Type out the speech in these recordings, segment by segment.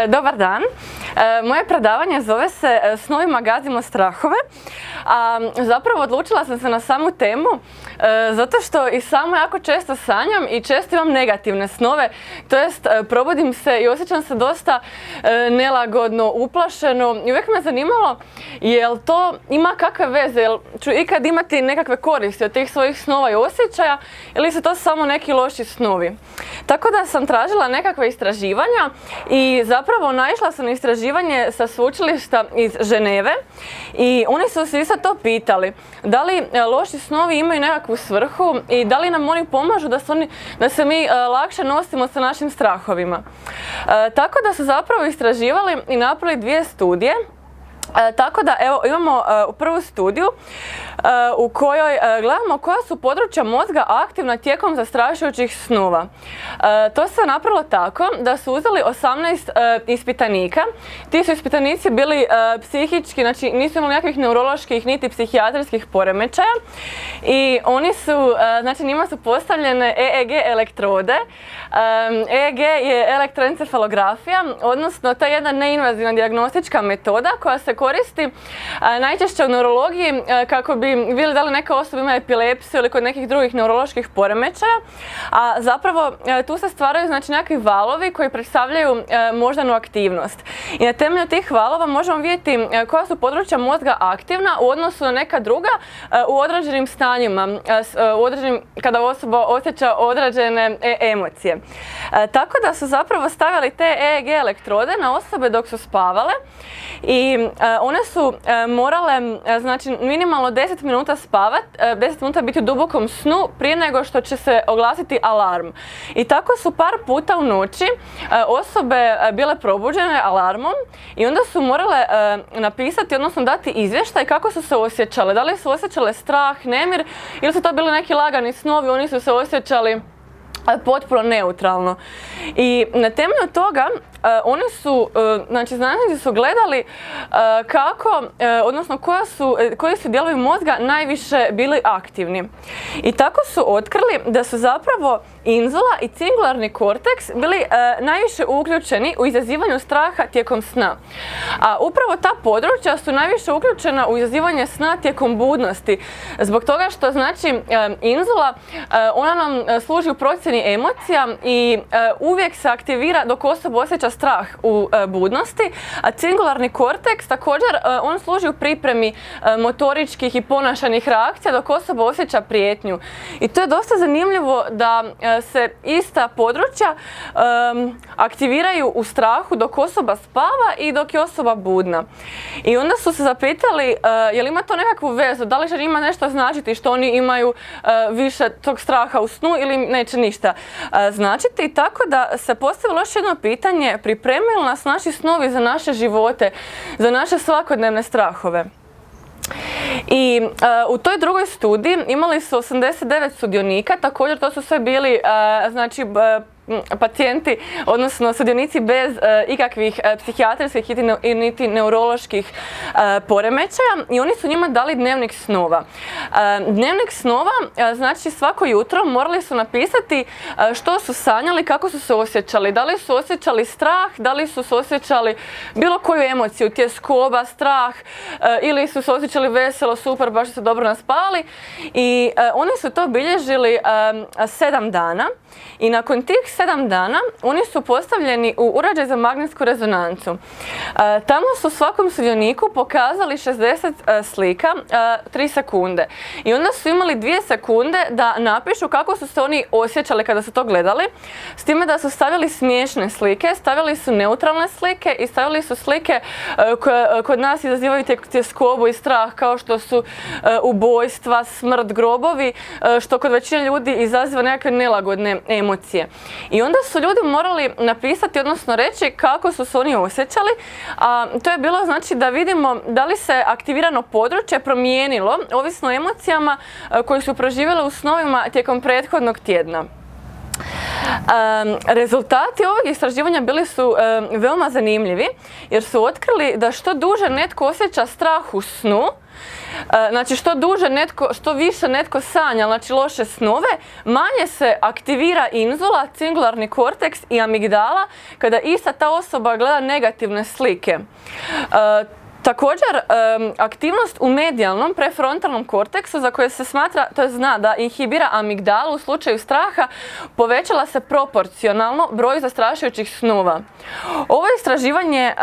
Dobar dan. Moje predavanje zove se Snovima gazimo strahove. Zapravo odlučila sam se na samu temu zato što i sama jako često sanjam i često imam negativne snove. To jest probudim se i osjećam se dosta nelagodno, uplašeno i uvijek me zanimalo jel to ima kakve veze, jel ću ikad imati nekakve koristi od tih svojih snova i osjećaja ili su to samo neki loši snovi. Tako da sam tražila nekakve istraživanja i zapravo naišla sam na istraživanje sa sveučilišta iz Ženeve i oni su se isto to pitali da li loši snovi imaju nekakvu svrhu i da li nam oni pomažu da se mi lakše nosimo sa našim strahovima. Tako da su zapravo istraživali i napravili dvije studije. Tako da evo imamo prvu studiju u kojoj gledamo koja su područja mozga aktivna tijekom zastrašujućih snova. To se napravilo tako da su uzeli 18 ispitanika. Ti su ispitanici bili psihički, znači nisu imali nekakvih neuroloških niti psihijatrijskih poremećaja i oni su, znači njima su postavljene EEG elektrode. EEG je elektroencefalografija, odnosno to je jedna neinvazivna dijagnostička metoda koja se koristi najčešće u neurologiji kako bi vidjeli da li neka osoba ima epilepsiju ili kod nekih drugih neuroloških poremećaja, a zapravo tu se stvaraju znači nekakvi valovi koji predstavljaju moždanu aktivnost. I na temelju tih valova možemo vidjeti koja su područja mozga aktivna u odnosu na neka druga u određenim stanjima, kada osoba osjeća određene emocije. Tako da su zapravo stavili te EEG elektrode na osobe dok su spavale i one su morale znači minimalno 10 minuta spavati, 10 minuta biti u dubokom snu prije nego što će se oglasiti alarm. I tako su par puta u noći osobe bile probuđene alarmom i onda su morale napisati, odnosno dati izvještaj kako su se osjećale. Da li su osjećale strah, nemir ili su to bili neki lagani snovi, oni su se osjećali potpuno neutralno. I na temelju toga oni su, znači znanstvenici su gledali kako, odnosno koji su dijelovi mozga najviše bili aktivni. I tako su otkrili da su zapravo inzula i cingularni korteks bili najviše uključeni u izazivanju straha tijekom sna. A upravo ta područja su najviše uključena u izazivanje sna tijekom budnosti. Zbog toga što znači inzula, ona nam služi u procjeni emocija i uvijek se aktivira dok osoba osjeća strah u budnosti, a cingularni korteks također on služi u pripremi motoričkih i ponašajnih reakcija dok osoba osjeća prijetnju. I to je dosta zanimljivo da se ista područja aktiviraju u strahu dok osoba spava i dok je osoba budna. I onda su se zapitali je li ima to nekakvu vezu, da li će njima nešto značiti što oni imaju više tog straha u snu ili neće ništa značiti. Tako da se postavilo još jedno pitanje, pripremili nas naši snovi za naše živote, za naše svakodnevne strahove. I u toj drugoj studiji imali su 89 sudionika, također to su sve bili znači pacijenti, odnosno sudionici bez ikakvih psihijatrijskih niti neuroloških poremećaja i oni su njima dali dnevnik snova. Dnevnik snova znači svako jutro morali su napisati što su sanjali, kako su se osjećali, da li su osjećali strah, da li su se osjećali bilo koju emociju, tjeskoba, strah ili su se osjećali veselo, super, baš su se dobro naspavali i oni su to bilježili 7 dana i nakon tih 7 dana oni su postavljeni u uređaj za magnetsku rezonancu. Tamo su svakom sudioniku pokazali 60 slika 3 sekunde i onda su imali 2 sekunde da napišu kako su se oni osjećali kada su to gledali, s time da su stavili smiješne slike, stavili su neutralne slike i stavili su slike koje kod nas izazivaju tjeskobu i strah kao što su ubojstva, smrt, grobovi, što kod većine ljudi izaziva nekakve nelagodne emocije. I onda su ljudi morali napisati, odnosno reći kako su se oni osjećali, a to je bilo znači da vidimo da li se aktivirano područje promijenilo ovisno o emocijama koje su proživjele u snovima tijekom prethodnog tjedna. Rezultati ovog istraživanja bili su veoma zanimljivi jer su otkrili da što duže netko osjeća strah u snu, znači što više netko sanja, znači loše snove, manje se aktivira inzula, cingularni korteks i amigdala kada ista ta osoba gleda negativne slike. Također, aktivnost u medijalnom prefrontalnom korteksu za koje se smatra, to je zna da inhibira amigdalu u slučaju straha, povećala se proporcionalno broju zastrašujućih snova. Ovo istraživanje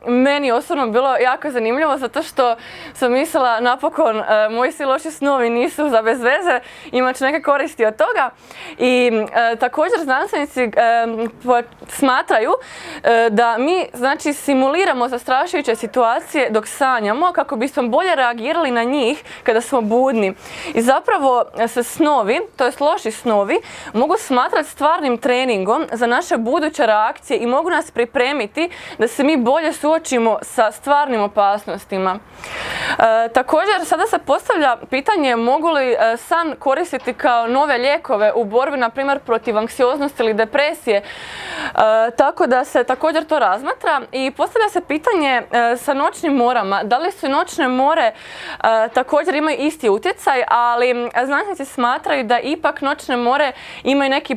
meni osobno bilo jako zanimljivo zato što sam mislila napokon moji svi loši snovi nisu za bez veze, imat ću neke koristi od toga. I također znanstvenici smatraju da mi znači simuliramo zastrašujuće situacije dok sanjamo kako bismo bolje reagirali na njih kada smo budni. I zapravo se snovi, to jest loši snovi, mogu smatrati stvarnim treningom za naše buduće reakcije i mogu nas pripremiti da se mi bolje suočimo sa stvarnim opasnostima. Također, sada se postavlja pitanje mogu li san koristiti kao nove lijekove u borbi, na primjer, protiv anksioznosti ili depresije. Tako da se također to razmatra i postavlja se pitanje sa noćnim morama. Da li su noćne more također imaju isti utjecaj, ali znanstvenici smatraju da ipak noćne more imaju neki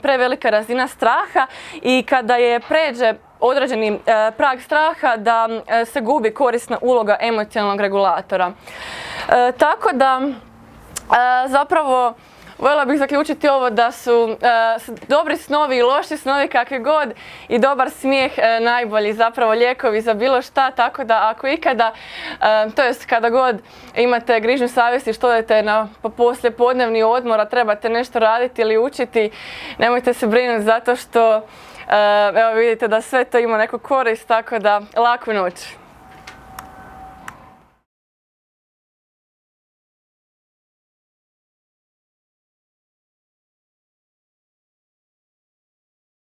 prevelika razina straha i kada je pređe određeni prag straha da se gubi korisna uloga emocionalnog regulatora. Tako da zapravo voljela bih zaključiti ovo da su dobri snovi i loši snovi kakvi god i dobar smijeh najbolji zapravo lijekovi za bilo šta, tako da ako ikada, to jest kada god imate grižnju savjesti što odete na poslijepodnevni odmor, a trebate nešto raditi ili učiti, nemojte se brinuti zato što evo vidite da sve to ima neku korist, tako da laku noć.